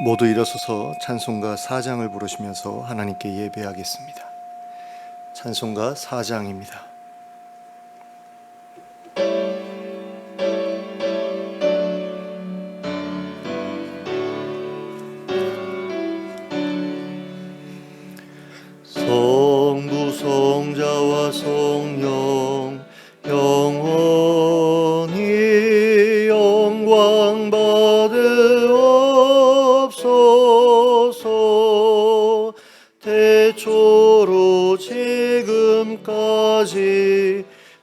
모두 일어서서 찬송가 4장을 부르시면서 하나님께 예배하겠습니다. 찬송가 4장입니다. 성부 성자와 성령 영원히 영광 받으옵소서. 태초로 지금까지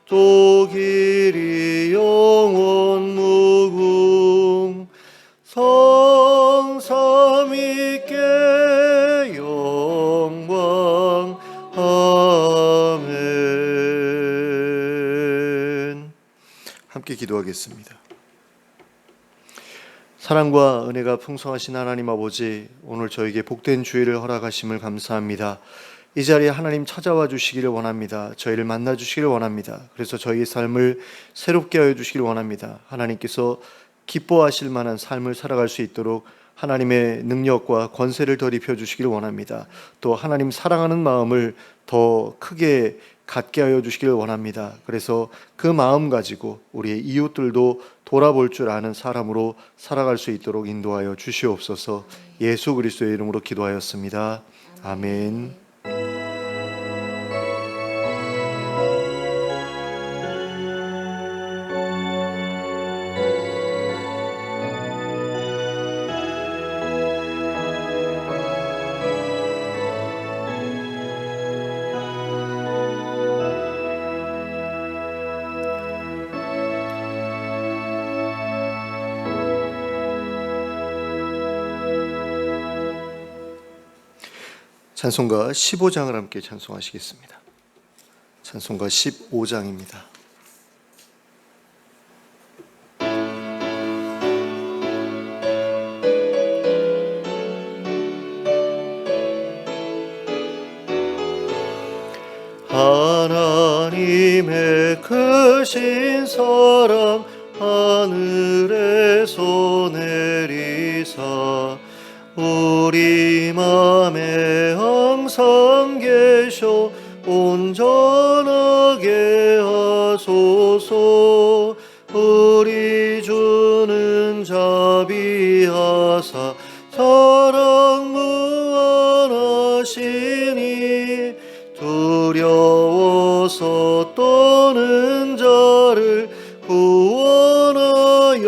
또 길이 영원 무궁 성삼위께 영광. 아멘. 함께 기도하겠습니다. 사랑과 은혜가 풍성하신 하나님 아버지, 오늘 저에게 복된 주일을 허락하심을 감사합니다. 이 자리에 하나님 찾아와 주시기를 원합니다. 저희를 만나 주시기를 원합니다. 그래서 저희의 삶을 새롭게 하여 주시기를 원합니다. 하나님께서 기뻐하실 만한 삶을 살아갈 수 있도록 하나님의 능력과 권세를 더 입혀 주시기를 원합니다. 또 하나님 사랑하는 마음을 더 크게 갖게 하여 주시기를 원합니다. 그래서 그 마음 가지고 우리의 이웃들도 돌아볼 줄 아는 사람으로 살아갈 수 있도록 인도하여 주시옵소서. 예수 그리스도의 이름으로 기도하였습니다. 아멘. 찬송가 15장을 함께 찬송하시겠습니다. 찬송가 15장입니다. 하나님의 크신 사랑 하늘에서 내리사 우리 맘에 항상 계셔 온전하게 하소서. 우리 주는 자비하사 사랑 무한하시니 두려워서 떠는 자를 구원하여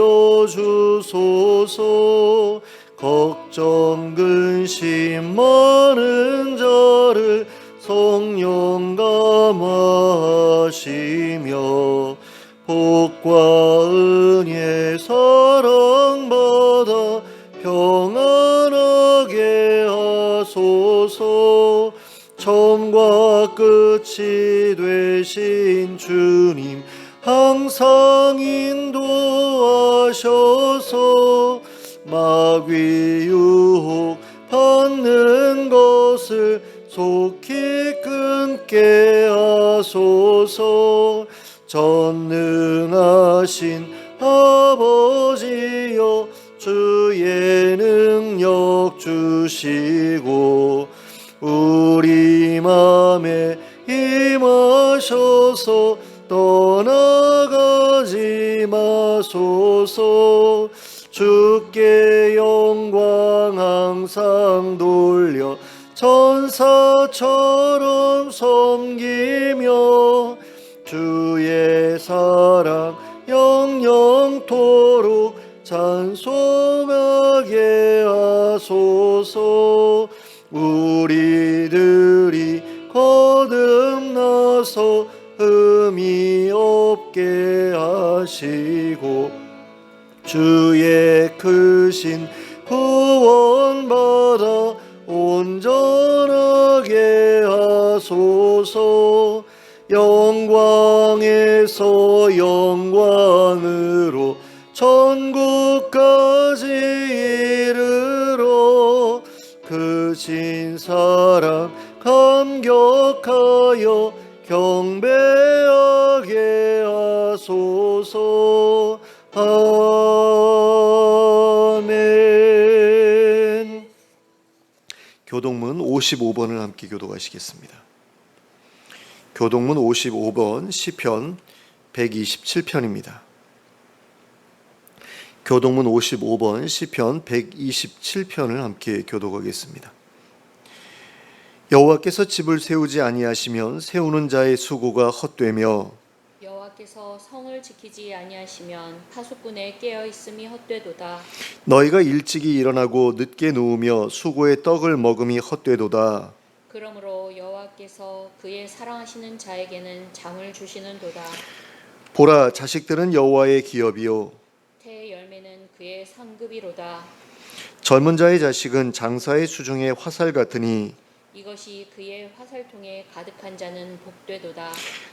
주소서. 걱정 근심 많은 자를 성령 감화하시며 복과 은혜 사랑받아 평안하게 하소서. 처음과 끝이 되신 주님 항상 인도하셔서 마귀 유혹 받는 것을 속히 끊게 하소서. 전능하신 아버지여 주의 능력 주시고 우리 맘에 임하셔서 떠나가지 마소서. 주께 영광 항상 돌려 천사처럼 섬기며 주의 사랑 영영토록 찬송하게 하소서. 우리들이 거듭나서 흠이 없게 하시고 주의 크신 구원받아 온전하게 하소서. 영광에서 영광으로 천국까지 이르러 크신 사랑 감격하여 경배하게 하소서. 아멘. 교동문 55번을 함께 교독하시겠습니다. 교동문 55번 시편 127편입니다. 교동문 55번 시편 127편을 함께 교독하겠습니다. 여호와께서 집을 세우지 아니하시면 세우는 자의 수고가 헛되며 여호와께서 성을 지키지 아니하시면 파수꾼의 깨어 있음이 헛되도다. 너희가 일찍이 일어나고 늦게 누우며 수고의 떡을 먹음이 헛되도다. 그러므로 여호와께서 그의 사랑하시는 자에게는 잠을 주시는도다. 보라, 자식들은 여호와의 기업이요 태의 열매는 그의 상급이로다. 젊은 자의 자식은 장사의 수중의 화살 같으니 이것이 그의 화살통에 가득한 자는 복되도다.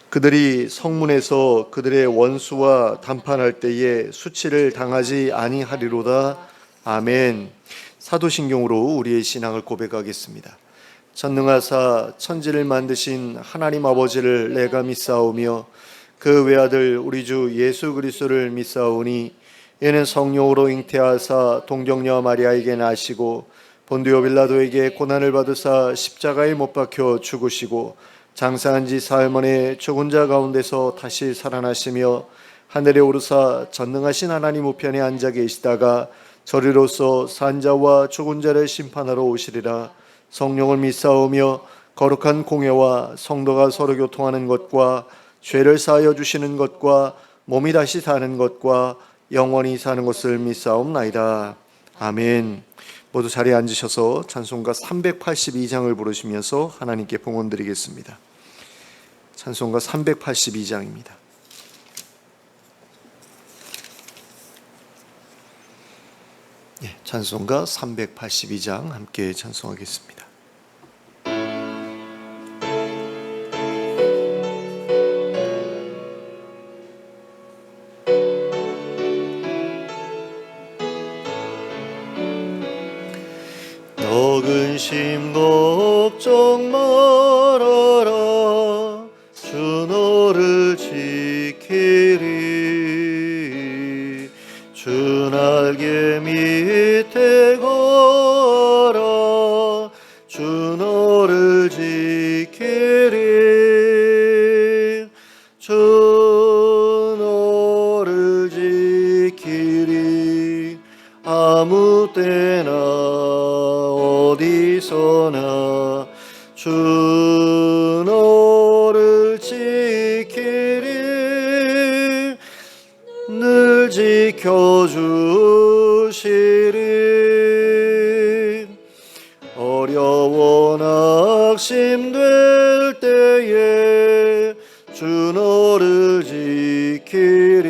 그들이 성문에서 그들의 원수와 담판할 때에 수치를 당하지 아니하리로다. 아멘. 사도신경으로 우리의 신앙을 고백하겠습니다. 전능하사 천지를 만드신 하나님 아버지를 내가 믿사오며 그 외아들 우리 주 예수 그리스도를 믿사오니 이는 성령으로 잉태하사 동정녀 마리아에게 나시고 본디오 빌라도에게 고난을 받으사 십자가에 못 박혀 죽으시고 장사한 지 사흘 만에 죽은 자 가운데서 다시 살아나시며 하늘에 오르사 전능하신 하나님 우편에 앉아 계시다가 저리로서 산자와 죽은 자를 심판하러 오시리라. 성령을 믿사오며 거룩한 공회와 성도가 서로 교통하는 것과 죄를 사하여 주시는 것과 몸이 다시 사는 것과 영원히 사는 것을 믿사옵나이다. 아멘. 모두 자리에 앉으셔서 찬송가 382장을 부르시면서 하나님께 봉헌 드리겠습니다. 찬송가 382장입니다. 찬송가 382장 함께 찬송하겠습니다. 너 근심 걱정 말아라 주 너를 지키리 주 날개 밑에 거라 주 너를 지키리 주 너를 지키리 아무 때나 어디서나 주 너를 지키리 늘 지켜주시리 어려워 낙심될 때에 주 너를 지키리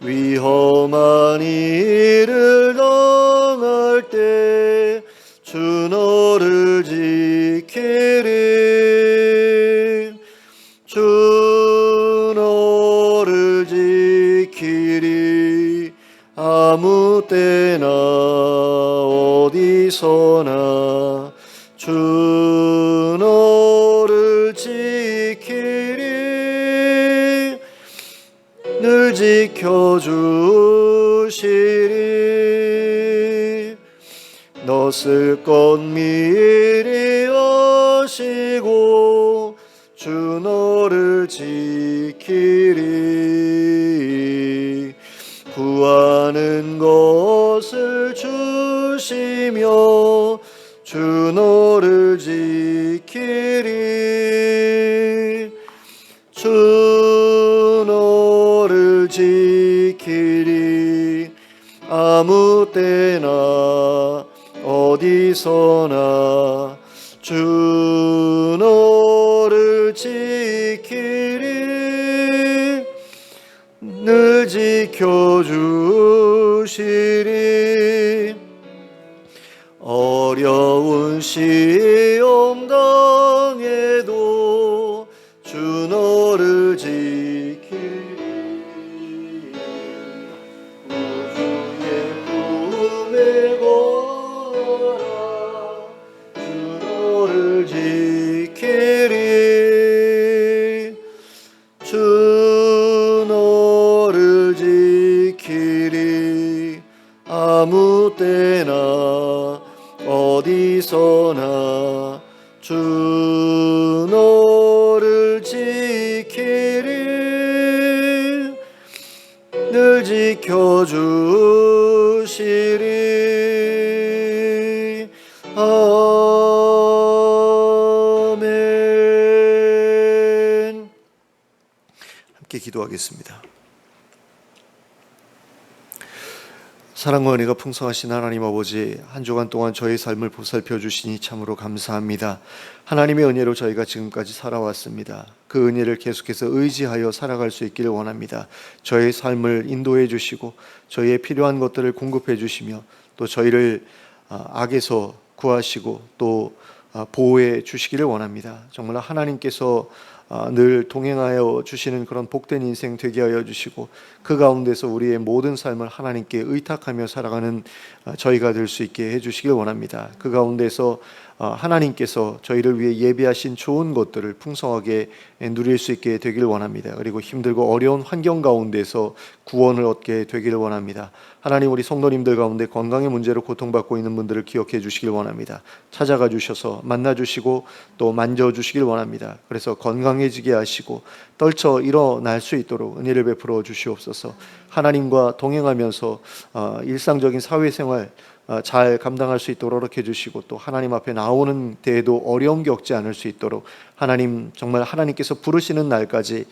위험한 일을 당할 때 주 너를 지키리 주 너를 지키리 아무 때나 어디서나 주 너를 지키리 늘 지켜주시리 너 쓸 것 미리 아시고 주 너를 지키리 구하는 것을 주시며 주 너를 지키리 주 너를 지키리 아무 때나 어디서나 주 너를 지키리 늘 지켜주시리 어려운 시험 당해도 주 너를 지키리 우주의 꿈에 걸어라 주 너를 지키리 주 너를 지키리 아무 때나 어디서나 주 너를 지키리 늘 지켜주시리. 아멘. 함께 기도하겠습니다. 사랑과 은혜가 풍성하신 하나님 아버지, 한 주간 동안 저희 삶을 보살펴 주시니 참으로 감사합니다. 하나님의 은혜로 저희가 지금까지 살아왔습니다. 그 은혜를 계속해서 의지하여 살아갈 수 있기를 원합니다. 저희 삶을 인도해 주시고 저희의 필요한 것들을 공급해 주시며 또 저희를 악에서 구하시고 또 보호해 주시기를 원합니다. 정말 하나님께서 늘 동행하여 주시는 그런 복된 인생 되게 하여 주시고 그 가운데서 우리의 모든 삶을 하나님께 의탁하며 살아가는 저희가 될 수 있게 해주시길 원합니다. 그 가운데서 하나님께서 저희를 위해 예비하신 좋은 것들을 풍성하게 누릴 수 있게 되길 원합니다. 그리고 힘들고 어려운 환경 가운데서 구원을 얻게 되기를 원합니다. 하나님, 우리 성도님들 가운데 건강의 문제로 고통받고 있는 분들을 기억해 주시길 원합니다. 찾아가 주셔서 만나 주시고 또 만져 주시길 원합니다. 그래서 건강해지게 하시고 떨쳐 일어날 수 있도록 은혜를 베풀어 주시옵소서. 하나님과 동행하면서 일상적인 사회생활 잘 감당할 수 있도록 이렇게 해주시고 또 하나님 앞에 나오는 데에도 어려움 겪지 않을 수 있도록 하나님, 정말 하나님께서 부르시는 날까지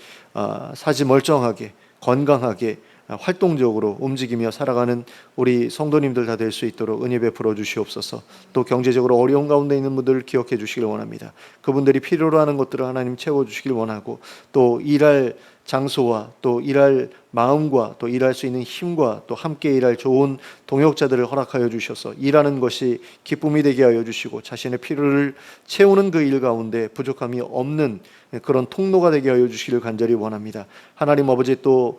사지 멀쩡하게 건강하게 활동적으로 움직이며 살아가는 우리 성도님들 다 될 수 있도록 은혜 베풀어 주시옵소서. 또 경제적으로 어려운 가운데 있는 분들을 기억해 주시길 원합니다. 그분들이 필요로 하는 것들을 하나님 채워 주시길 원하고 또 일할 장소와 또 일할 마음과 또 일할 수 있는 힘과 또 함께 일할 좋은 동역자들을 허락하여 주셔서 일하는 것이 기쁨이 되게 하여 주시고 자신의 필요를 채우는 그 일 가운데 부족함이 없는 그런 통로가 되게 하여 주시기를 간절히 원합니다. 하나님 아버지, 또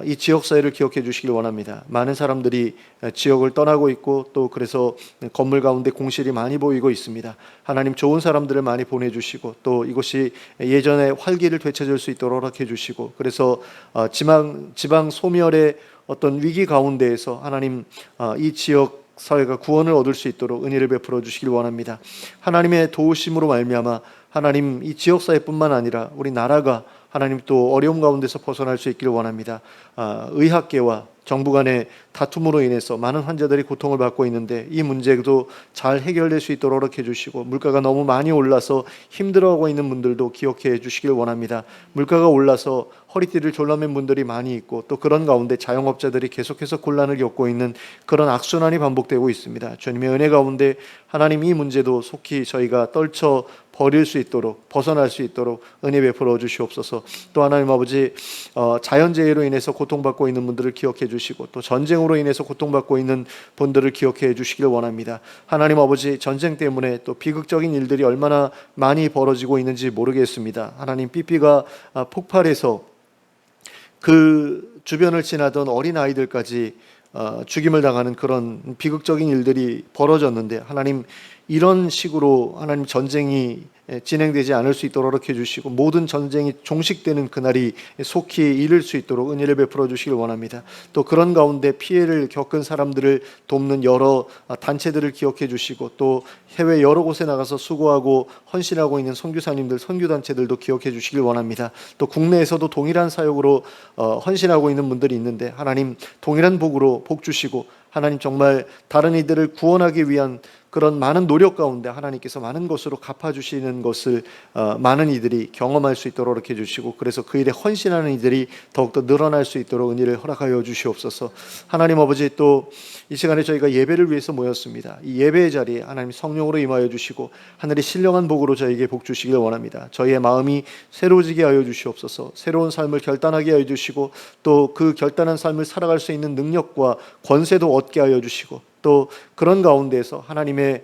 이 지역사회를 기억해 주시길 원합니다. 많은 사람들이 지역을 떠나고 있고 또 그래서 건물 가운데 공실이 많이 보이고 있습니다. 하나님, 좋은 사람들을 많이 보내주시고 또 이곳이 예전의 활기를 되찾을 수 있도록 허락해 주시고 그래서 지방 소멸의 어떤 위기 가운데에서 하나님 이 지역 사회가 구원을 얻을 수 있도록 은혜를 베풀어 주시길 원합니다. 하나님의 도우심으로 말미암아 하나님 이 지역 사회뿐만 아니라 우리 나라가 하나님 또 어려움 가운데서 벗어날 수 있기를 원합니다. 의학계와 정부 간의 다툼으로 인해서 많은 환자들이 고통을 받고 있는데 이 문제도 잘 해결될 수 있도록 이렇게 해주시고 물가가 너무 많이 올라서 힘들어하고 있는 분들도 기억해 주시길 원합니다. 물가가 올라서 허리띠를 졸라맨 분들이 많이 있고 또 그런 가운데 자영업자들이 계속해서 곤란을 겪고 있는 그런 악순환이 반복되고 있습니다. 주님의 은혜 가운데 하나님 이 문제도 속히 저희가 떨쳐 버릴 수 있도록 벗어날 수 있도록 은혜 베풀어 주시옵소서. 또 하나님 아버지, 자연재해로 인해서 고통받고 있는 분들을 기억해 주시고 또 전쟁으로 인해서 고통받고 있는 분들을 기억해 주시길 원합니다. 하나님 아버지, 전쟁 때문에 또 비극적인 일들이 얼마나 많이 벌어지고 있는지 모르겠습니다. 하나님, 삐삐가 폭발해서 그 주변을 지나던 어린 아이들까지 죽임을 당하는 그런 비극적인 일들이 벌어졌는데 하나님, 이런 식으로 하나님 전쟁이 진행되지 않을 수 있도록 이렇게 해주시고 모든 전쟁이 종식되는 그날이 속히 이를 수 있도록 은혜를 베풀어 주시길 원합니다. 또 그런 가운데 피해를 겪은 사람들을 돕는 여러 단체들을 기억해 주시고 또 해외 여러 곳에 나가서 수고하고 헌신하고 있는 선교사님들, 선교단체들도 기억해 주시길 원합니다. 또 국내에서도 동일한 사역으로 헌신하고 있는 분들이 있는데 하나님, 동일한 복으로 복 주시고 하나님, 정말 다른 이들을 구원하기 위한 그런 많은 노력 가운데 하나님께서 많은 것으로 갚아주시는 것을 많은 이들이 경험할 수 있도록 이렇게 해주시고 그래서 그 일에 헌신하는 이들이 더욱더 늘어날 수 있도록 은혜를 허락하여 주시옵소서. 하나님 아버지, 또 이 시간에 저희가 예배를 위해서 모였습니다. 이 예배의 자리에 하나님 성령으로 임하여 주시고 하늘의 신령한 복으로 저에게 복 주시길 원합니다. 저희의 마음이 새로워지게 하여 주시옵소서. 새로운 삶을 결단하게 하여 주시고 또 그 결단한 삶을 살아갈 수 있는 능력과 권세도 얻게 하여 주시고 또 그런 가운데에서 하나님의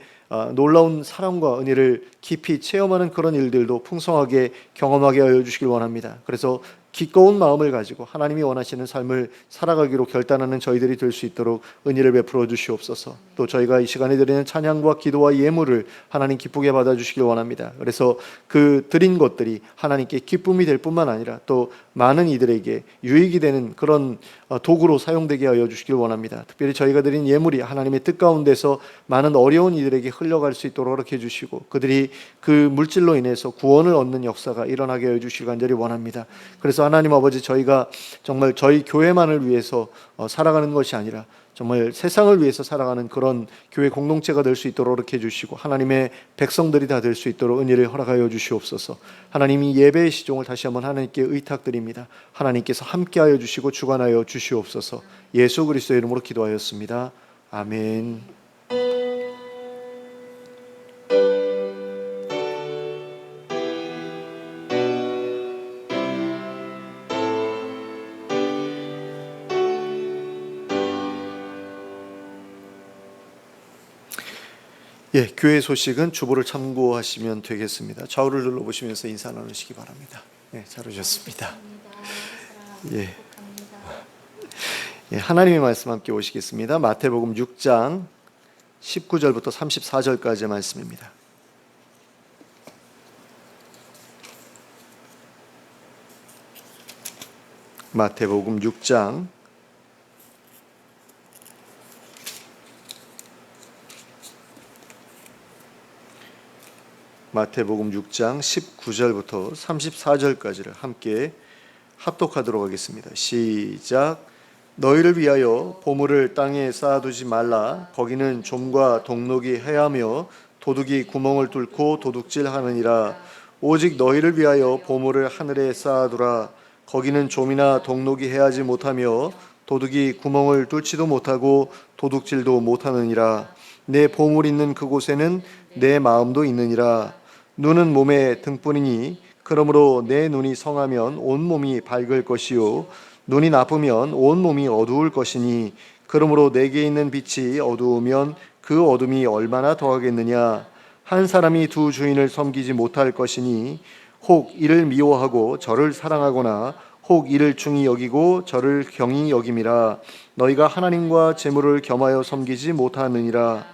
놀라운 사랑과 은혜를 깊이 체험하는 그런 일들도 풍성하게 경험하게 하여 주시길 원합니다. 그래서 기꺼운 마음을 가지고 하나님이 원하시는 삶을 살아가기로 결단하는 저희들이 될 수 있도록 은혜를 베풀어 주시옵소서. 또 저희가 이 시간에 드리는 찬양과 기도와 예물을 하나님 기쁘게 받아주시길 원합니다. 그래서 그 드린 것들이 하나님께 기쁨이 될 뿐만 아니라 또 많은 이들에게 유익이 되는 그런 도구로 사용되게 하여 주시길 원합니다. 특별히 저희가 드린 예물이 하나님의 뜻 가운데서 많은 어려운 이들에게 흘러갈 수 있도록 허락해 주시고 그들이 그 물질로 인해서 구원을 얻는 역사가 일어나게 하여 주시길 간절히 원합니다. 그래서 하나님 아버지, 저희가 정말 저희 교회만을 위해서 살아가는 것이 아니라 정말 세상을 위해서 살아가는 그런 교회 공동체가 될 수 있도록 이렇게 해주시고 하나님의 백성들이 다 될 수 있도록 은혜를 허락하여 주시옵소서. 하나님이 예배의 시종을 다시 한번 하나님께 의탁드립니다. 하나님께서 함께하여 주시고 주관하여 주시옵소서. 예수 그리스도의 이름으로 기도하였습니다. 아멘. 예, 교회 소식은 주보를 참고하시면 되겠습니다. 좌우를 눌러보시면서 인사 나누시기 바랍니다. 예, 잘 오셨습니다. 예. 예, 하나님의 말씀 함께 오시겠습니다. 마태복음 6장 19절부터 34절까지의 말씀입니다. 마태복음 6장 19절부터 34절까지를 함께 합독하도록 하겠습니다. 시작. 너희를 위하여 보물을 땅에 쌓아두지 말라. 거기는 좀과 동록이 해하며 도둑이 구멍을 뚫고 도둑질하느니라. 오직 너희를 위하여 보물을 하늘에 쌓아두라. 거기는 좀이나 동록이 해하지 못하며 도둑이 구멍을 뚫지도 못하고 도둑질도 못하느니라. 내 보물 있는 그곳에는 내 마음도 있느니라. 눈은 몸의 등불이니 그러므로 내 눈이 성하면 온 몸이 밝을 것이요 눈이 나쁘면 온 몸이 어두울 것이니 그러므로 내게 있는 빛이 어두우면 그 어둠이 얼마나 더하겠느냐. 한 사람이 두 주인을 섬기지 못할 것이니 혹 이를 미워하고 저를 사랑하거나 혹 이를 중히 여기고 저를 경히 여김이라. 너희가 하나님과 재물을 겸하여 섬기지 못하느니라.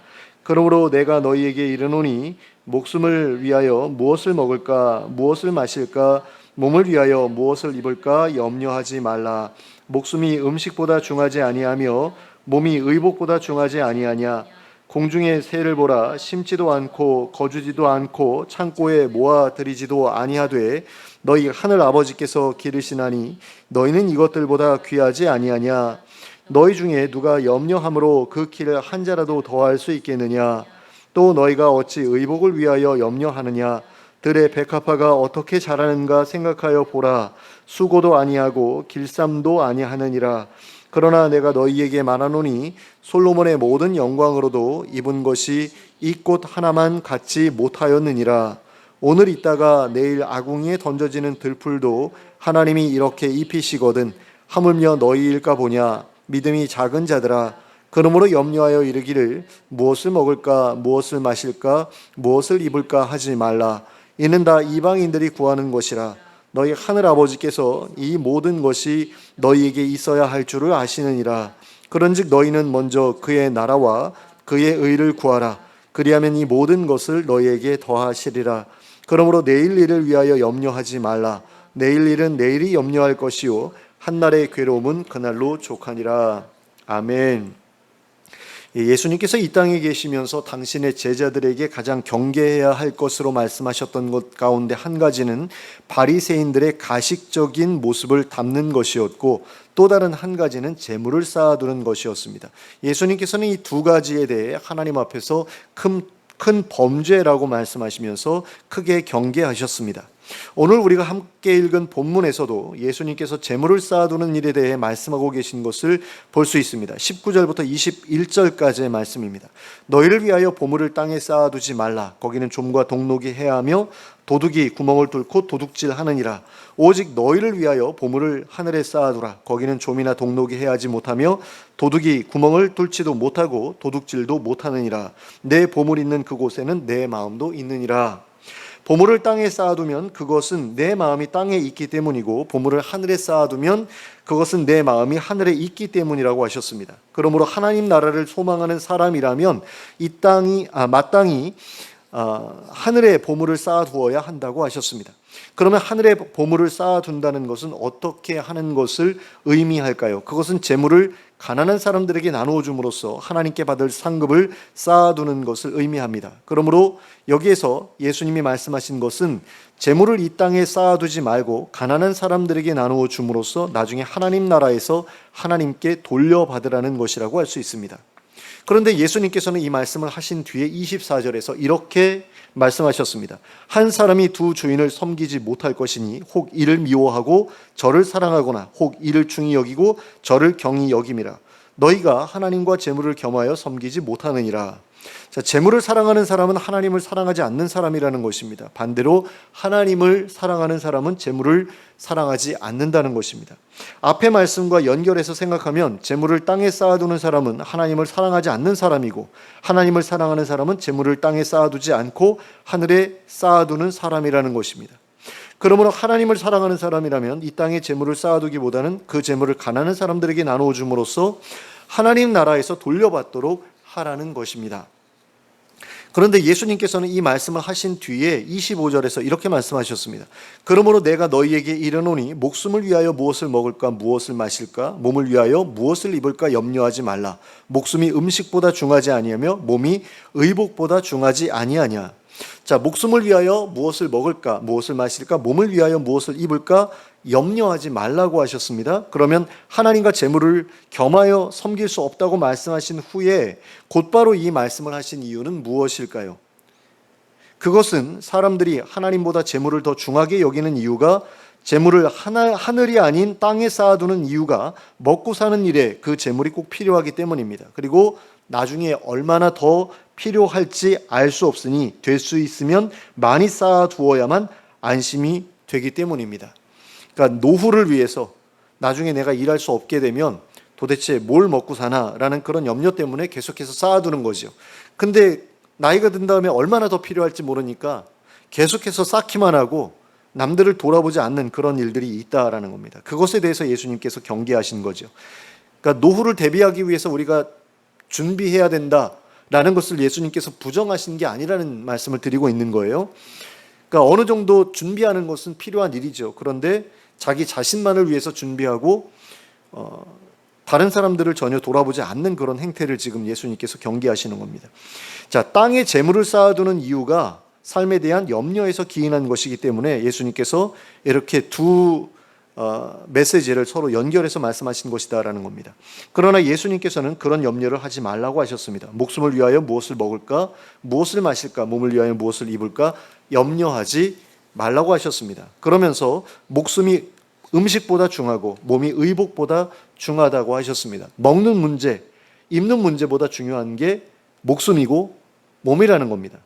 그러므로 내가 너희에게 이르노니 목숨을 위하여 무엇을 먹을까 무엇을 마실까 몸을 위하여 무엇을 입을까 염려하지 말라. 목숨이 음식보다 중하지 아니하며 몸이 의복보다 중하지 아니하냐. 공중의 새를 보라. 심지도 않고 거주지도 않고 창고에 모아들이지도 아니하되 너희 하늘 아버지께서 기르시나니 너희는 이것들보다 귀하지 아니하냐. 너희 중에 누가 염려함으로 그 키를 한 자라도 더할 수 있겠느냐. 또 너희가 어찌 의복을 위하여 염려하느냐. 들의 백합화가 어떻게 자라는가 생각하여 보라. 수고도 아니하고 길쌈도 아니하느니라. 그러나 내가 너희에게 말하노니 솔로몬의 모든 영광으로도 입은 것이 이 꽃 하나만 갖지 못하였느니라. 오늘 있다가 내일 아궁이에 던져지는 들풀도 하나님이 이렇게 입히시거든 하물며 너희일까 보냐. 믿음이 작은 자들아. 그러므로 염려하여 이르기를 무엇을 먹을까 무엇을 마실까 무엇을 입을까 하지 말라. 이는 다 이방인들이 구하는 것이라. 너희 하늘 아버지께서 이 모든 것이 너희에게 있어야 할 줄을 아시느니라. 그런즉 너희는 먼저 그의 나라와 그의 의를 구하라. 그리하면 이 모든 것을 너희에게 더하시리라. 그러므로 내일 일을 위하여 염려하지 말라. 내일 일은 내일이 염려할 것이요 한날의 괴로움은 그날로 족하니라. 아멘. 예수님께서 이 땅에 계시면서 당신의 제자들에게 가장 경계해야 할 것으로 말씀하셨던 것 가운데 한 가지는 바리새인들의 가식적인 모습을 담는 것이었고 또 다른 한 가지는 재물을 쌓아두는 것이었습니다. 예수님께서는 이 두 가지에 대해 하나님 앞에서 큰 범죄라고 말씀하시면서 크게 경계하셨습니다. 오늘 우리가 함께 읽은 본문에서도 예수님께서 재물을 쌓아두는 일에 대해 말씀하고 계신 것을 볼 수 있습니다. 19절부터 21절까지의 말씀입니다. 너희를 위하여 보물을 땅에 쌓아두지 말라. 거기는 좀과 동록이 해하며 도둑이 구멍을 뚫고 도둑질하느니라. 오직 너희를 위하여 보물을 하늘에 쌓아두라. 거기는 좀이나 동록이 해하지 못하며 도둑이 구멍을 뚫지도 못하고 도둑질도 못하느니라. 내 보물 있는 그곳에는 내 마음도 있느니라. 보물을 땅에 쌓아두면 그것은 내 마음이 땅에 있기 때문이고 보물을 하늘에 쌓아두면 그것은 내 마음이 하늘에 있기 때문이라고 하셨습니다. 그러므로 하나님 나라를 소망하는 사람이라면 이 땅이 마땅히 하늘에 보물을 쌓아두어야 한다고 하셨습니다. 그러면 하늘에 보물을 쌓아둔다는 것은 어떻게 하는 것을 의미할까요? 그것은 재물을 가난한 사람들에게 나누어 줌으로써 하나님께 받을 상급을 쌓아두는 것을 의미합니다. 그러므로 여기에서 예수님이 말씀하신 것은 재물을 이 땅에 쌓아두지 말고 가난한 사람들에게 나누어 줌으로써 나중에 하나님 나라에서 하나님께 돌려받으라는 것이라고 할 수 있습니다. 그런데 예수님께서는 이 말씀을 하신 뒤에 24절에서 이렇게 말씀하셨습니다. 한 사람이 두 주인을 섬기지 못할 것이니 혹 이를 미워하고 저를 사랑하거나 혹 이를 중히 여기고 저를 경히 여김이라. 너희가 하나님과 재물을 겸하여 섬기지 못하느니라. 자, 재물을 사랑하는 사람은 하나님을 사랑하지 않는 사람이라는 것입니다. 반대로 하나님을 사랑하는 사람은 재물을 사랑하지 않는다는 것입니다. 앞의 말씀과 연결해서 생각하면 재물을 땅에 쌓아두는 사람은 하나님을 사랑하지 않는 사람이고 하나님을 사랑하는 사람은 재물을 땅에 쌓아두지 않고 하늘에 쌓아두는 사람이라는 것입니다. 그러므로 하나님을 사랑하는 사람이라면 이 땅에 재물을 쌓아두기보다는 그 재물을 가난한 사람들에게 나누어 줌으로써 하나님 나라에서 돌려받도록 하라는 것입니다. 그런데 예수님께서는 이 말씀을 하신 뒤에 25절에서 이렇게 말씀하셨습니다. 그러므로 내가 너희에게 이르노니 목숨을 위하여 무엇을 먹을까 무엇을 마실까 몸을 위하여 무엇을 입을까 염려하지 말라. 목숨이 음식보다 중하지 아니하며 몸이 의복보다 중하지 아니하냐. 자, 목숨을 위하여 무엇을 먹을까 무엇을 마실까 몸을 위하여 무엇을 입을까 염려하지 말라고 하셨습니다. 그러면 하나님과 재물을 겸하여 섬길 수 없다고 말씀하신 후에 곧바로 이 말씀을 하신 이유는 무엇일까요? 그것은 사람들이 하나님보다 재물을 더 중하게 여기는 이유가 재물을 하늘이 아닌 땅에 쌓아두는 이유가 먹고 사는 일에 그 재물이 꼭 필요하기 때문입니다. 그리고 나중에 얼마나 더 필요할지 알 수 없으니 될 수 있으면 많이 쌓아두어야만 안심이 되기 때문입니다. 그러니까 노후를 위해서 나중에 내가 일할 수 없게 되면 도대체 뭘 먹고 사나라는 그런 염려 때문에 계속해서 쌓아두는 거죠. 근데 나이가 든 다음에 얼마나 더 필요할지 모르니까 계속해서 쌓기만 하고 남들을 돌아보지 않는 그런 일들이 있다라는 겁니다. 그것에 대해서 예수님께서 경계하신 거죠. 그러니까 노후를 대비하기 위해서 우리가 준비해야 된다라는 것을 예수님께서 부정하신 게 아니라는 말씀을 드리고 있는 거예요. 그러니까 어느 정도 준비하는 것은 필요한 일이죠. 그런데 자기 자신만을 위해서 준비하고 다른 사람들을 전혀 돌아보지 않는 그런 행태를 지금 예수님께서 경계하시는 겁니다. 자, 땅에 재물을 쌓아두는 이유가 삶에 대한 염려에서 기인한 것이기 때문에 예수님께서 이렇게 두 메시지를 서로 연결해서 말씀하신 것이다라는 겁니다. 그러나 예수님께서는 그런 염려를 하지 말라고 하셨습니다. 목숨을 위하여 무엇을 먹을까, 무엇을 마실까, 몸을 위하여 무엇을 입을까 염려하지 말라고 하셨습니다. 그러면서 목숨이 음식보다 중하고 몸이 의복보다 중하다고 하셨습니다. 먹는 문제, 입는 문제보다 중요한 게 목숨이고 몸이라는 겁니다.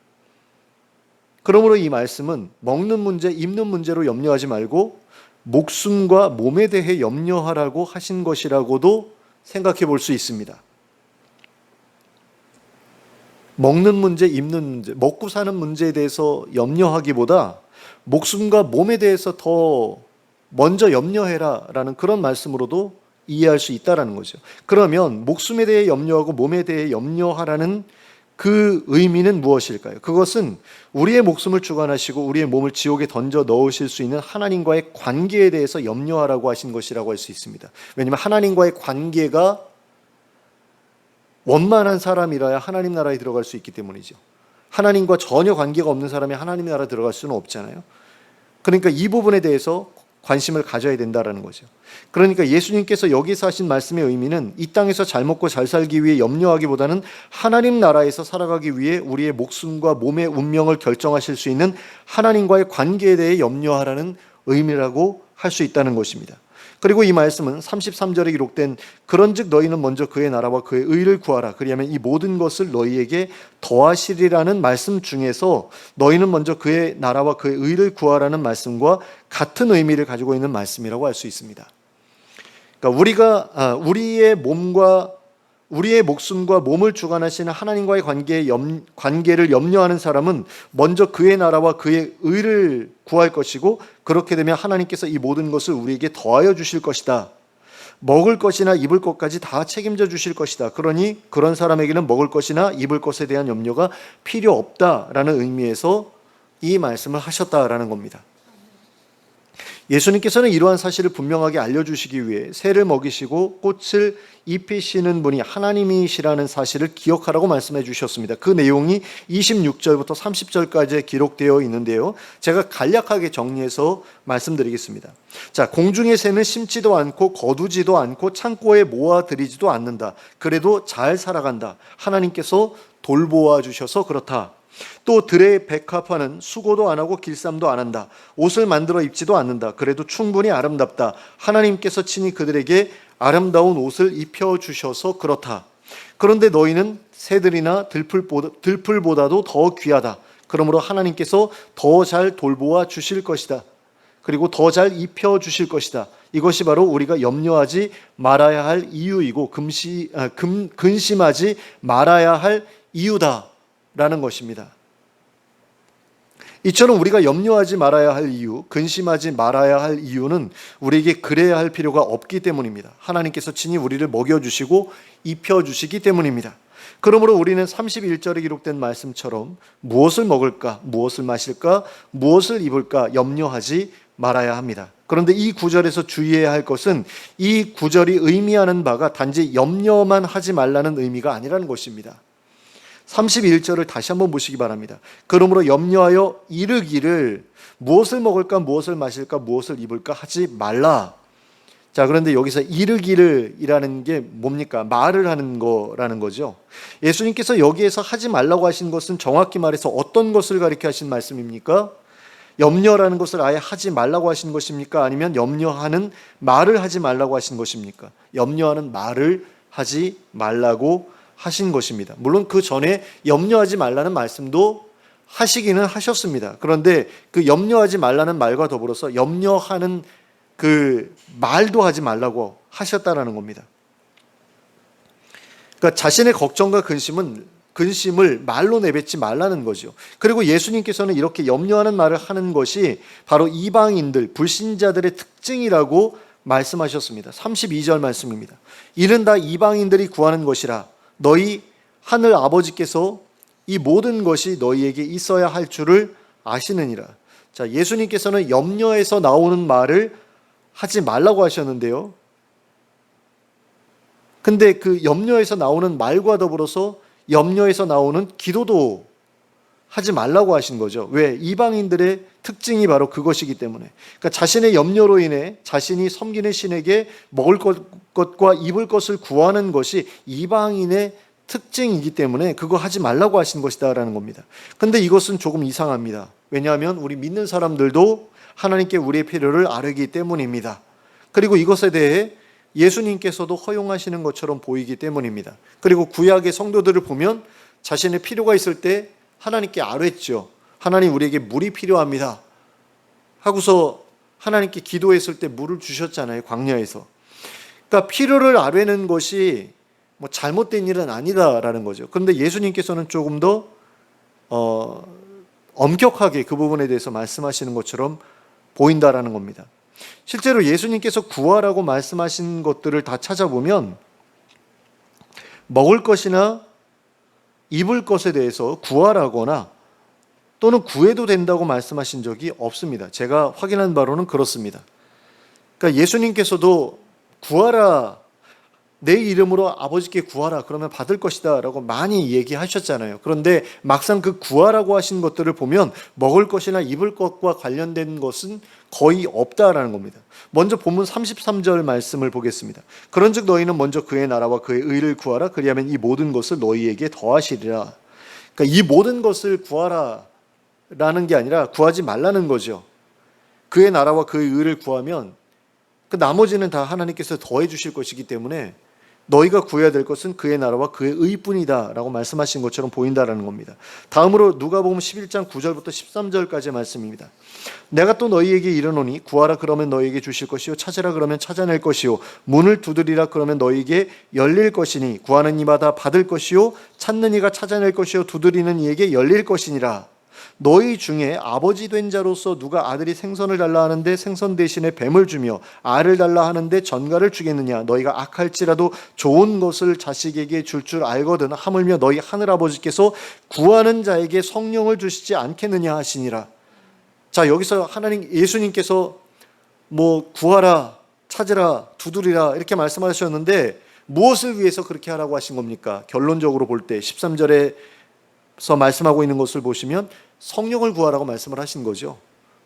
그러므로 이 말씀은 먹는 문제, 입는 문제로 염려하지 말고 목숨과 몸에 대해 염려하라고 하신 것이라고도 생각해 볼 수 있습니다. 먹는 문제, 입는 문제, 먹고 사는 문제에 대해서 염려하기보다 목숨과 몸에 대해서 더 먼저 염려해라 라는 그런 말씀으로도 이해할 수 있다는 거죠. 그러면 목숨에 대해 염려하고 몸에 대해 염려하라는 그 의미는 무엇일까요? 그것은 우리의 목숨을 주관하시고 우리의 몸을 지옥에 던져 넣으실 수 있는 하나님과의 관계에 대해서 염려하라고 하신 것이라고 할 수 있습니다. 왜냐하면 하나님과의 관계가 원만한 사람이라야 하나님 나라에 들어갈 수 있기 때문이죠. 하나님과 전혀 관계가 없는 사람이 하나님 나라 들어갈 수는 없잖아요. 그러니까 이 부분에 대해서 관심을 가져야 된다는 거죠. 그러니까 예수님께서 여기서 하신 말씀의 의미는 이 땅에서 잘 먹고 잘 살기 위해 염려하기보다는 하나님 나라에서 살아가기 위해 우리의 목숨과 몸의 운명을 결정하실 수 있는 하나님과의 관계에 대해 염려하라는 의미라고 할 수 있다는 것입니다. 그리고 이 말씀은 33절에 기록된 그런즉 너희는 먼저 그의 나라와 그의 의를 구하라 그리하면 이 모든 것을 너희에게 더하시리라는 말씀 중에서 너희는 먼저 그의 나라와 그의 의를 구하라는 말씀과 같은 의미를 가지고 있는 말씀이라고 할 수 있습니다. 그러니까 우리의 몸과 우리의 목숨과 몸을 주관하시는 하나님과의 관계를 염려하는 사람은 먼저 그의 나라와 그의 의를 구할 것이고, 그렇게 되면 하나님께서 이 모든 것을 우리에게 더하여 주실 것이다. 먹을 것이나 입을 것까지 다 책임져 주실 것이다. 그러니 그런 사람에게는 먹을 것이나 입을 것에 대한 염려가 필요 없다라는 의미에서 이 말씀을 하셨다라는 겁니다. 예수님께서는 이러한 사실을 분명하게 알려주시기 위해 새를 먹이시고 꽃을 입히시는 분이 하나님이시라는 사실을 기억하라고 말씀해 주셨습니다. 그 내용이 26절부터 30절까지 기록되어 있는데요, 제가 간략하게 정리해서 말씀드리겠습니다. 자, 공중의 새는 심지도 않고 거두지도 않고 창고에 모아들이지도 않는다. 그래도 잘 살아간다. 하나님께서 돌보아 주셔서 그렇다. 또 들의 백합화는 수고도 안 하고 길쌈도 안 한다. 옷을 만들어 입지도 않는다. 그래도 충분히 아름답다. 하나님께서 친히 그들에게 아름다운 옷을 입혀주셔서 그렇다. 그런데 너희는 새들이나 들풀보다도 더 귀하다. 그러므로 하나님께서 더 잘 돌보아 주실 것이다. 그리고 더 잘 입혀주실 것이다. 이것이 바로 우리가 염려하지 말아야 할 이유이고 근심하지 말아야 할 이유다라는 것입니다. 이처럼 우리가 염려하지 말아야 할 이유, 근심하지 말아야 할 이유는 우리에게 그래야 할 필요가 없기 때문입니다. 하나님께서 친히 우리를 먹여주시고 입혀주시기 때문입니다. 그러므로 우리는 31절에 기록된 말씀처럼 무엇을 먹을까, 무엇을 마실까, 무엇을 입을까 염려하지 말아야 합니다. 그런데 이 구절에서 주의해야 할 것은 이 구절이 의미하는 바가 단지 염려만 하지 말라는 의미가 아니라는 것입니다. 31절을 다시 한번 보시기 바랍니다. 그러므로 염려하여 이르기를 무엇을 먹을까, 무엇을 마실까, 무엇을 입을까 하지 말라. 자, 그런데 여기서 이르기를 이라는 게 뭡니까? 말을 하는 거라는 거죠. 예수님께서 여기에서 하지 말라고 하신 것은 정확히 말해서 어떤 것을 가리켜 하신 말씀입니까? 염려라는 것을 아예 하지 말라고 하신 것입니까? 아니면 염려하는 말을 하지 말라고 하신 것입니까? 염려하는 말을 하지 말라고 하신 것입니다. 물론 그 전에 염려하지 말라는 말씀도 하시기는 하셨습니다. 그런데 그 염려하지 말라는 말과 더불어서 염려하는 그 말도 하지 말라고 하셨다라는 겁니다. 그러니까 자신의 걱정과 근심을 말로 내뱉지 말라는 거죠. 그리고 예수님께서는 이렇게 염려하는 말을 하는 것이 바로 이방인들, 불신자들의 특징이라고 말씀하셨습니다. 32절 말씀입니다. 이는 다 이방인들이 구하는 것이라. 너희 하늘 아버지께서 이 모든 것이 너희에게 있어야 할 줄을 아시느니라. 자, 예수님께서는 염려에서 나오는 말을 하지 말라고 하셨는데요, 근데 그 염려에서 나오는 말과 더불어서 염려에서 나오는 기도도 하지 말라고 하신 거죠. 왜? 이방인들의 특징이 바로 그것이기 때문에. 그러니까 자신의 염려로 인해 자신이 섬기는 신에게 먹을 것과 입을 것을 구하는 것이 이방인의 특징이기 때문에 그거 하지 말라고 하신 것이다라는 겁니다. 근데 이것은 조금 이상합니다. 왜냐하면 우리 믿는 사람들도 하나님께 우리의 필요를 아뢰기 때문입니다. 그리고 이것에 대해 예수님께서도 허용하시는 것처럼 보이기 때문입니다. 그리고 구약의 성도들을 보면 자신의 필요가 있을 때 하나님께 아뢰죠. 하나님, 우리에게 물이 필요합니다 하고서 하나님께 기도했을 때 물을 주셨잖아요, 광야에서. 그러니까 필요를 아뢰는 것이 뭐 잘못된 일은 아니다라는 거죠. 그런데 예수님께서는 조금 더 엄격하게 그 부분에 대해서 말씀하시는 것처럼 보인다라는 겁니다. 실제로 예수님께서 구하라고 말씀하신 것들을 다 찾아보면 먹을 것이나 입을 것에 대해서 구하라거나 또는 구해도 된다고 말씀하신 적이 없습니다. 제가 확인한 바로는 그렇습니다. 그러니까 예수님께서도 구하라, 내 이름으로 아버지께 구하라, 그러면 받을 것이다 라고 많이 얘기하셨잖아요. 그런데 막상 그 구하라고 하신 것들을 보면 먹을 것이나 입을 것과 관련된 것은 거의 없다라는 겁니다. 먼저 본문 33절 말씀을 보겠습니다. 그런즉 너희는 먼저 그의 나라와 그의 의를 구하라. 그리하면 이 모든 것을 너희에게 더하시리라. 그러니까 이 모든 것을 구하라라는 게 아니라 구하지 말라는 거죠. 그의 나라와 그의 의를 구하면 그 나머지는 다 하나님께서 더해 주실 것이기 때문에 너희가 구해야 될 것은 그의 나라와 그의 의뿐이다 라고 말씀하신 것처럼 보인다라는 겁니다. 다음으로 누가복음 11장 9절부터 13절까지의 말씀입니다. 내가 또 너희에게 이르노니 구하라 그러면 너희에게 주실 것이요 찾으라 그러면 찾아낼 것이요 문을 두드리라 그러면 너희에게 열릴 것이니 구하는 이마다 받을 것이요 찾는 이가 찾아낼 것이요 두드리는 이에게 열릴 것이니라. 너희 중에 아버지 된 자로서 누가 아들이 생선을 달라 하는데 생선 대신에 뱀을 주며 알을 달라 하는데 전갈을 주겠느냐. 너희가 악할지라도 좋은 것을 자식에게 줄 알거든 하물며 너희 하늘아버지께서 구하는 자에게 성령을 주시지 않겠느냐 하시니라. 자, 여기서 하나님 예수님께서 뭐 구하라 찾으라 두드리라 이렇게 말씀하셨는데 무엇을 위해서 그렇게 하라고 하신 겁니까? 결론적으로 볼 때 13절에서 말씀하고 있는 것을 보시면 성령을 구하라고 말씀을 하신 거죠.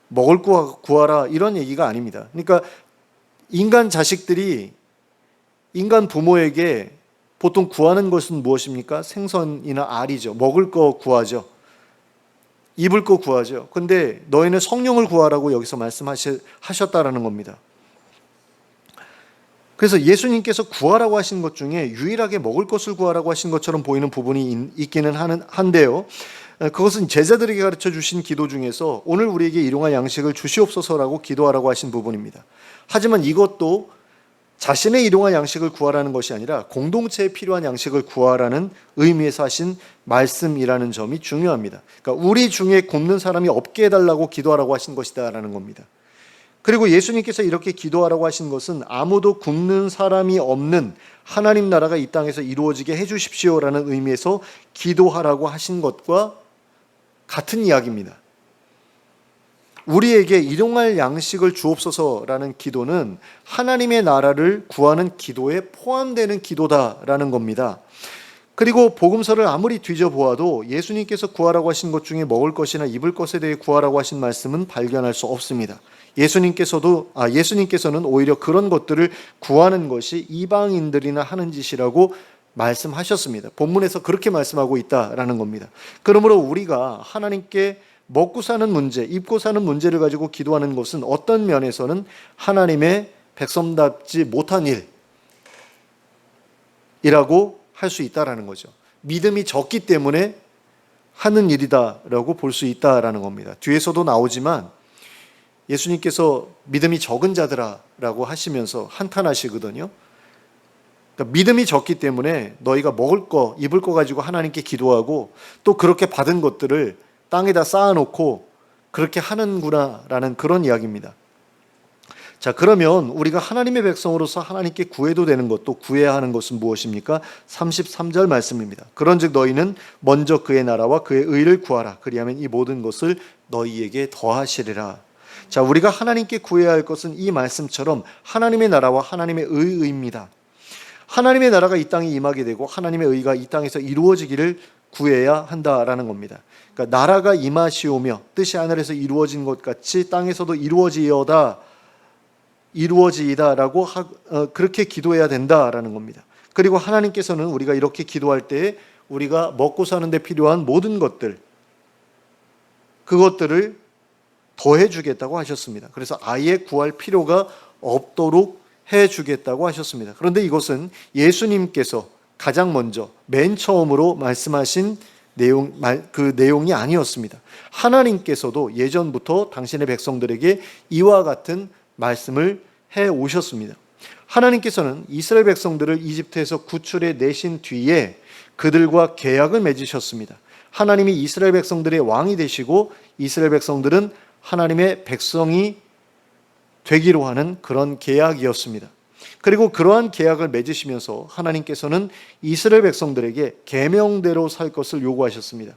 먹을 거 구하라 이런 얘기가 아닙니다. 그러니까 인간 자식들이 인간 부모에게 보통 구하는 것은 무엇입니까? 생선이나 알이죠. 먹을 거 구하죠. 입을 거 구하죠. 근데 너희는 성령을 구하라고 여기서 말씀하셨다라는 겁니다. 그래서 예수님께서 구하라고 하신 것 중에 유일하게 먹을 것을 구하라고 하신 것처럼 보이는 부분이 있기는 한데요. 그것은 제자들에게 가르쳐 주신 기도 중에서 오늘 우리에게 일용할 양식을 주시옵소서라고 기도하라고 하신 부분입니다. 하지만 이것도 자신의 일용할 양식을 구하라는 것이 아니라 공동체에 필요한 양식을 구하라는 의미에서 하신 말씀이라는 점이 중요합니다. 그러니까 우리 중에 굶는 사람이 없게 해달라고 기도하라고 하신 것이다라는 겁니다. 그리고 예수님께서 이렇게 기도하라고 하신 것은 아무도 굶는 사람이 없는 하나님 나라가 이 땅에서 이루어지게 해주십시오라는 의미에서 기도하라고 하신 것과 같은 이야기입니다. 우리에게 일용할 양식을 주옵소서라는 기도는 하나님의 나라를 구하는 기도에 포함되는 기도다라는 겁니다. 그리고 복음서를 아무리 뒤져보아도 예수님께서 구하라고 하신 것 중에 먹을 것이나 입을 것에 대해 구하라고 하신 말씀은 발견할 수 없습니다. 예수님께서는 오히려 그런 것들을 구하는 것이 이방인들이나 하는 짓이라고 말씀하셨습니다. 본문에서 그렇게 말씀하고 있다라는 겁니다. 그러므로 우리가 하나님께 먹고 사는 문제, 입고 사는 문제를 가지고 기도하는 것은 어떤 면에서는 하나님의 백성답지 못한 일이라고 할 수 있다라는 거죠. 믿음이 적기 때문에 하는 일이다라고 볼 수 있다라는 겁니다. 뒤에서도 나오지만 예수님께서 믿음이 적은 자들아라고 하시면서 한탄하시거든요. 그러니까 믿음이 적기 때문에 너희가 먹을 거, 입을 거 가지고 하나님께 기도하고 또 그렇게 받은 것들을 땅에다 쌓아놓고 그렇게 하는구나라는 그런 이야기입니다. 자, 그러면 우리가 하나님의 백성으로서 하나님께 구해도 되는 것, 또 구해야 하는 것은 무엇입니까? 33절 말씀입니다. 그런즉 너희는 먼저 그의 나라와 그의 의를 구하라. 그리하면 이 모든 것을 너희에게 더하시리라. 자, 우리가 하나님께 구해야 할 것은 이 말씀처럼 하나님의 나라와 하나님의 의입니다. 하나님의 나라가 이 땅에 임하게 되고 하나님의 의가 이 땅에서 이루어지기를 구해야 한다라는 겁니다. 그러니까 나라가 임하시오며 뜻이 하늘에서 이루어진 것 같이 땅에서도 이루어지이다라고 그렇게 기도해야 된다라는 겁니다. 그리고 하나님께서는 우리가 이렇게 기도할 때 우리가 먹고 사는 데 필요한 모든 그것들을 더해 주겠다고 하셨습니다. 그래서 아예 구할 필요가 없도록 해 주겠다고 하셨습니다. 그런데 이것은 예수님께서 가장 먼저 맨 처음으로 말씀하신 그 내용이 아니었습니다. 하나님께서도 예전부터 당신의 백성들에게 이와 같은 말씀을 해 오셨습니다. 하나님께서는 이스라엘 백성들을 이집트에서 구출해 내신 뒤에 그들과 계약을 맺으셨습니다. 하나님이 이스라엘 백성들의 왕이 되시고 이스라엘 백성들은 하나님의 백성이 되기로 하는 그런 계약이었습니다. 그리고 그러한 계약을 맺으시면서 하나님께서는 이스라엘 백성들에게 계명대로 살 것을 요구하셨습니다.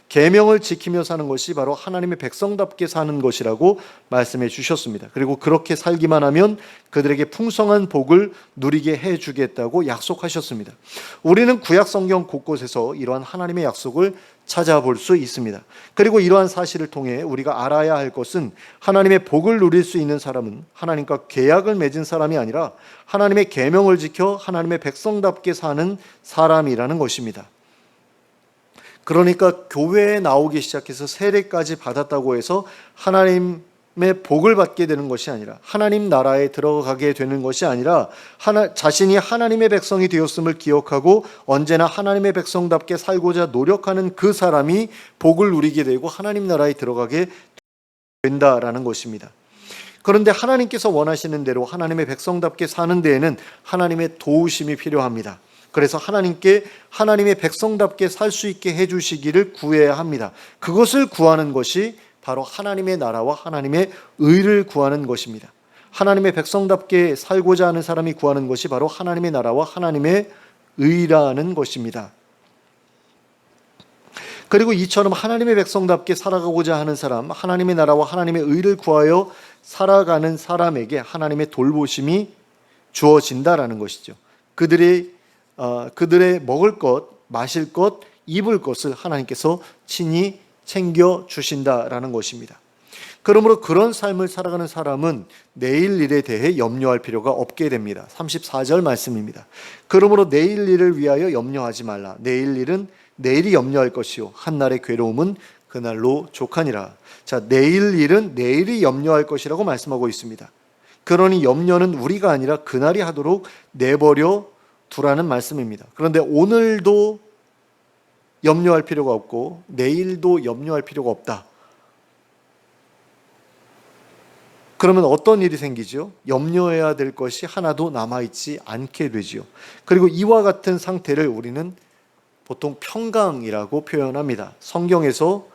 계명을 지키며 사는 것이 바로 하나님의 백성답게 사는 것이라고 말씀해 주셨습니다. 그리고 그렇게 살기만 하면 그들에게 풍성한 복을 누리게 해 주겠다고 약속하셨습니다. 우리는 구약 성경 곳곳에서 이러한 하나님의 약속을 찾아볼 수 있습니다. 그리고 이러한 사실을 통해 우리가 알아야 할 것은 하나님의 복을 누릴 수 있는 사람은 하나님과 계약을 맺은 사람이 아니라 하나님의 계명을 지켜 하나님의 백성답게 사는 사람이라는 것입니다. 그러니까 교회에 나오기 시작해서 세례까지 받았다고 해서 하나님 복을 받게 되는 것이 아니라 하나님 나라에 들어가게 되는 것이 아니라 자신이 하나님의 백성이 되었음을 기억하고 언제나 하나님의 백성답게 살고자 노력하는 그 사람이 복을 누리게 되고 하나님 나라에 들어가게 된다라는 것입니다. 그런데 하나님께서 원하시는 대로 하나님의 백성답게 사는 데에는 하나님의 도우심이 필요합니다. 그래서 하나님께 하나님의 백성답게 살 수 있게 해주시기를 구해야 합니다. 그것을 구하는 것이 바로 하나님의 나라와 하나님의 의를 구하는 것입니다. 하나님의 백성답게 살고자 하는 사람이 구하는 것이 바로 하나님의 나라와 하나님의 의라는 것입니다. 그리고 이처럼 하나님의 백성답게 살아가고자 하는 사람, 하나님의 나라와 하나님의 의를 구하여 살아가는 사람에게 하나님의 돌보심이 주어진다라는 것이죠. 그들의 먹을 것, 마실 것, 입을 것을 하나님께서 친히 챙겨 주신다라는 것입니다. 그러므로 그런 삶을 살아가는 사람은 내일 일에 대해 염려할 필요가 없게 됩니다. 34절 말씀입니다. 그러므로 내일 일을 위하여 염려하지 말라. 내일 일은 내일이 염려할 것이요 한날의 괴로움은 그날로 족하니라. 자, 내일 일은 내일이 염려할 것이라고 말씀하고 있습니다. 그러니 염려는 우리가 아니라 그날이 하도록 내버려 두라는 말씀입니다. 그런데 오늘도 염려할 필요가 없고 내일도 염려할 필요가 없다. 그러면 어떤 일이 생기죠? 염려해야 될 것이 하나도 남아있지 않게 되지요. 그리고 이와 같은 상태를 우리는 보통 평강이라고 표현합니다. 성경에서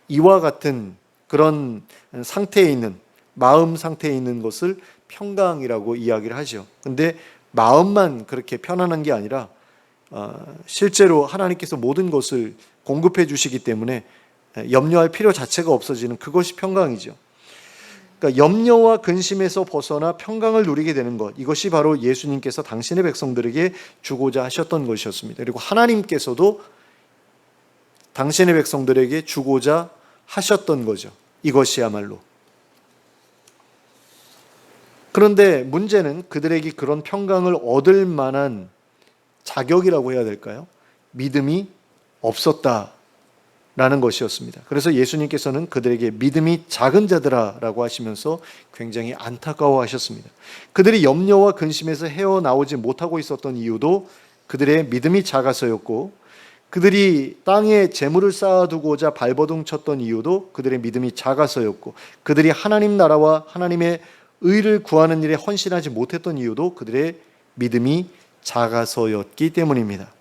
이와 같은 그런 상태에 있는, 마음 상태에 있는 것을 평강이라고 이야기를 하죠. 근데 마음만 그렇게 편안한 게 아니라 실제로 하나님께서 모든 것을 공급해 주시기 때문에 염려할 필요 자체가 없어지는 그것이 평강이죠. 그러니까 염려와 근심에서 벗어나 평강을 누리게 되는 것, 이것이 바로 예수님께서 당신의 백성들에게 주고자 하셨던 것이었습니다. 그리고 하나님께서도 당신의 백성들에게 주고자 하셨던 거죠. 이것이야말로. 그런데 문제는 그들에게 그런 평강을 얻을 만한 자격이라고 해야 될까요? 믿음이 없었다라는 것이었습니다. 그래서 예수님께서는 그들에게 믿음이 작은 자들아라고 하시면서 굉장히 안타까워하셨습니다. 그들이 염려와 근심에서 헤어나오지 못하고 있었던 이유도 그들의 믿음이 작아서였고, 그들이 땅에 재물을 쌓아두고자 발버둥 쳤던 이유도 그들의 믿음이 작아서였고, 그들이 하나님 나라와 하나님의 의를 구하는 일에 헌신하지 못했던 이유도 그들의 믿음이 작아서였기 때문입니다.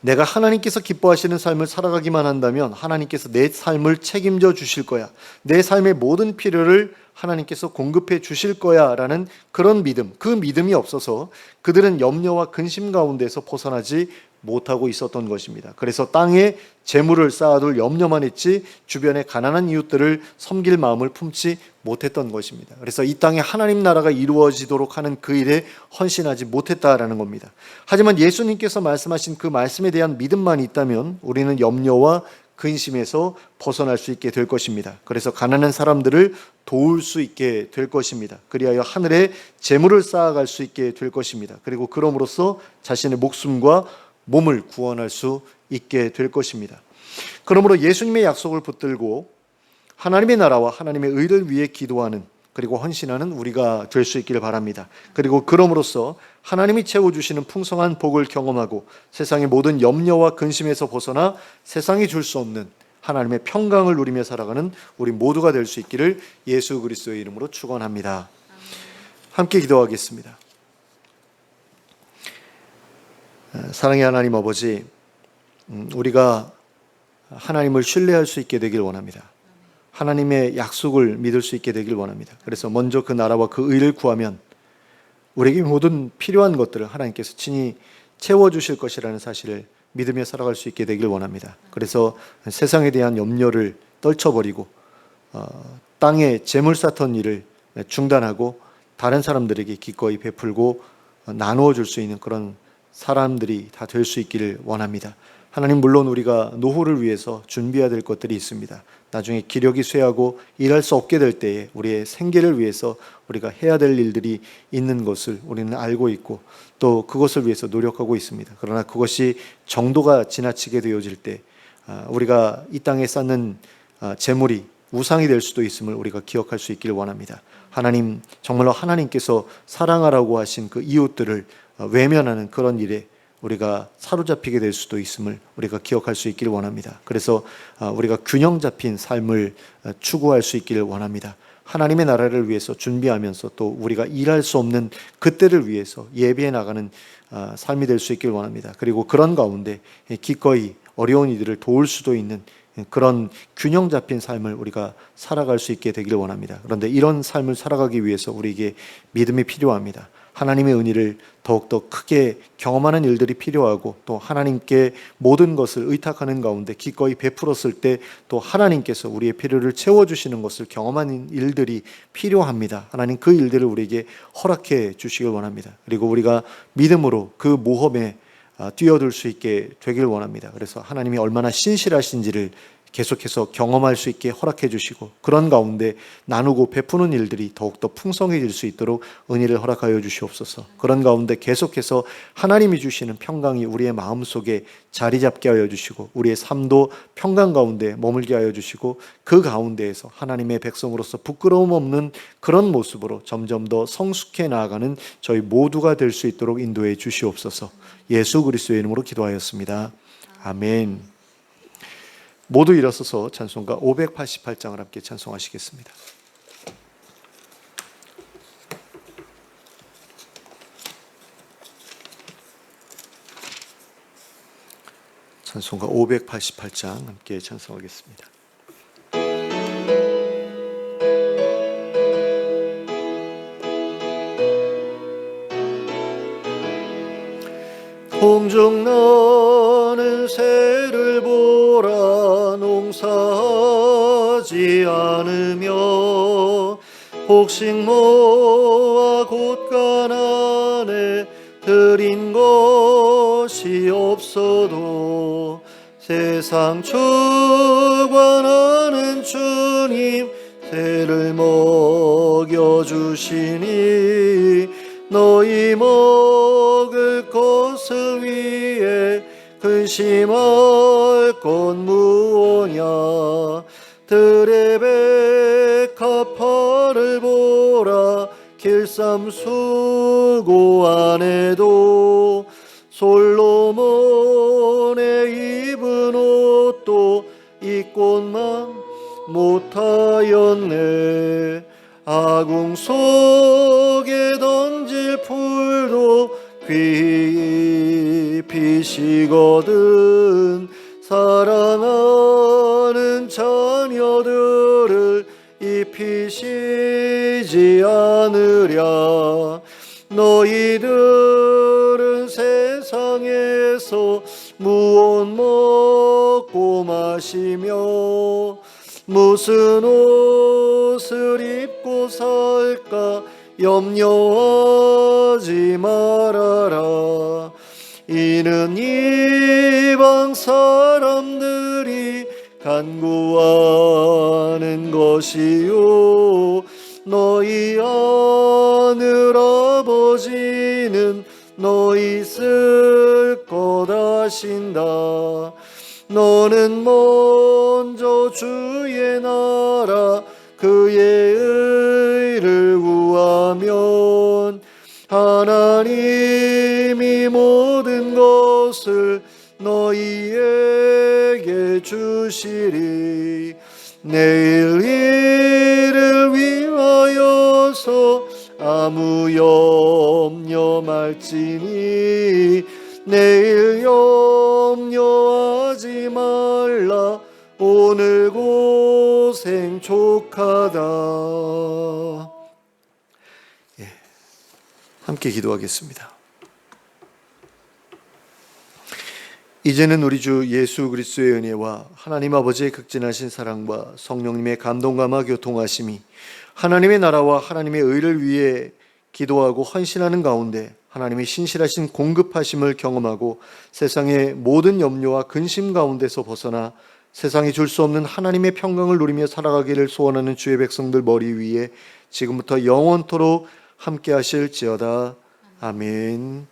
내가 하나님께서 기뻐하시는 삶을 살아가기만 한다면 하나님께서 내 삶을 책임져 주실 거야. 내 삶의 모든 필요를 하나님께서 공급해 주실 거야 라는 그런 믿음, 그 믿음이 없어서 그들은 염려와 근심 가운데서 벗어나지 못하고 있었던 것입니다. 그래서 땅에 재물을 쌓아둘 염려만 했지 주변의 가난한 이웃들을 섬길 마음을 품지 못했던 것입니다. 그래서 이 땅에 하나님 나라가 이루어지도록 하는 그 일에 헌신하지 못했다라는 겁니다. 하지만 예수님께서 말씀하신 그 말씀에 대한 믿음만 있다면 우리는 염려와 근심에서 벗어날 수 있게 될 것입니다. 그래서 가난한 사람들을 도울 수 있게 될 것입니다. 그리하여 하늘에 재물을 쌓아갈 수 있게 될 것입니다. 그리고 그럼으로써 자신의 목숨과 몸을 구원할 수 있게 될 것입니다. 그러므로 예수님의 약속을 붙들고 하나님의 나라와 하나님의 의를 위해 기도하는, 그리고 헌신하는 우리가 될 수 있기를 바랍니다. 그리고 그럼으로써 하나님이 채워주시는 풍성한 복을 경험하고 세상의 모든 염려와 근심에서 벗어나 세상이 줄 수 없는 하나님의 평강을 누리며 살아가는 우리 모두가 될 수 있기를 예수 그리스도의 이름으로 축원합니다. 함께 기도하겠습니다. 사랑의 하나님 아버지, 우리가 하나님을 신뢰할 수 있게 되길 원합니다. 하나님의 약속을 믿을 수 있게 되길 원합니다. 그래서 먼저 그 나라와 그 의를 구하면 우리에게 모든 필요한 것들을 하나님께서 친히 채워주실 것이라는 사실을 믿으며 살아갈 수 있게 되길 원합니다. 그래서 세상에 대한 염려를 떨쳐버리고 땅에 재물 쌓던 일을 중단하고 다른 사람들에게 기꺼이 베풀고 나누어 줄 수 있는 그런 사람들이 다 될 수 있기를 원합니다. 하나님, 물론 우리가 노후를 위해서 준비해야 될 것들이 있습니다. 나중에 기력이 쇠하고 일할 수 없게 될 때에 우리의 생계를 위해서 우리가 해야 될 일들이 있는 것을 우리는 알고 있고 또 그것을 위해서 노력하고 있습니다. 그러나 그것이 정도가 지나치게 되어질 때 우리가 이 땅에 쌓는 재물이 우상이 될 수도 있음을 우리가 기억할 수 있기를 원합니다. 하나님, 정말로 하나님께서 사랑하라고 하신 그 이웃들을 외면하는 그런 일에 우리가 사로잡히게 될 수도 있음을 우리가 기억할 수 있기를 원합니다. 그래서 우리가 균형 잡힌 삶을 추구할 수 있기를 원합니다. 하나님의 나라를 위해서 준비하면서 또 우리가 일할 수 없는 그때를 위해서 예비해 나가는 삶이 될 수 있기를 원합니다. 그리고 그런 가운데 기꺼이 어려운 이들을 도울 수도 있는 그런 균형 잡힌 삶을 우리가 살아갈 수 있게 되기를 원합니다. 그런데 이런 삶을 살아가기 위해서 우리에게 믿음이 필요합니다. 하나님의 은혜를 더욱더 크게 경험하는 일들이 필요하고, 또 하나님께 모든 것을 의탁하는 가운데 기꺼이 베풀었을 때 또 하나님께서 우리의 필요를 채워주시는 것을 경험하는 일들이 필요합니다. 하나님 그 일들을 우리에게 허락해 주시길 원합니다. 그리고 우리가 믿음으로 그 모험에 뛰어들 수 있게 되길 원합니다. 그래서 하나님이 얼마나 신실하신지를 계속해서 경험할 수 있게 허락해 주시고, 그런 가운데 나누고 베푸는 일들이 더욱더 풍성해질 수 있도록 은혜를 허락하여 주시옵소서. 그런 가운데 계속해서 하나님이 주시는 평강이 우리의 마음속에 자리 잡게 하여 주시고, 우리의 삶도 평강 가운데 머물게 하여 주시고, 그 가운데에서 하나님의 백성으로서 부끄러움 없는 그런 모습으로 점점 더 성숙해 나아가는 저희 모두가 될 수 있도록 인도해 주시옵소서. 예수 그리스도의 이름으로 기도하였습니다. 아멘. 모두 일어서서 찬송가 588장을 함께 찬송하시겠습니다. 찬송가 588장 함께 찬송하겠습니다. 공중 나는 새를 보라, 농사하지 않으며 곡식 모아 곧 가난해 드린 것이 없어도 세상 주관하는 주님 새를 먹여주시니, 너희 먹을 것을 위해 근심할 것 무엇냐. 들의 백합화를 보라, 길쌈 수고 안 해도 솔로몬의 입은 옷도 입고만 못하였네. 아궁 속에 던질 풀도 귀히 피시거든. 사랑하는 자녀들을 입히시지 않으랴. 너희들은 세상에서 무엇 먹고 마시며 무슨 옷을 입고 살까 염려하지 말아라. 이는 이방 사람들이 간구하는 것이요, 너희 하늘 아버지는 너희 쓸 것 아신다. 너는 먼저 주의 나라 그의 의를 구하면 하나님이 모든 것을 너희에게 주시리. 내일 일을 위하여서 아무 염려 말지니 내일 염려하지 말라. 오늘 고생 족하다. 함께 기도하겠습니다. 이제는 우리 주 예수 그리스도의 은혜와 하나님 아버지의 극진하신 사랑과 성령님의 감동감화 교통하심이 하나님의 나라와 하나님의 의를 위해 기도하고 헌신하는 가운데 하나님의 신실하신 공급하심을 경험하고 세상의 모든 염려와 근심 가운데서 벗어나 세상이 줄 수 없는 하나님의 평강을 누리며 살아가기를 소원하는 주의 백성들 머리 위에 지금부터 영원토록 함께 하실지어다. 아멘.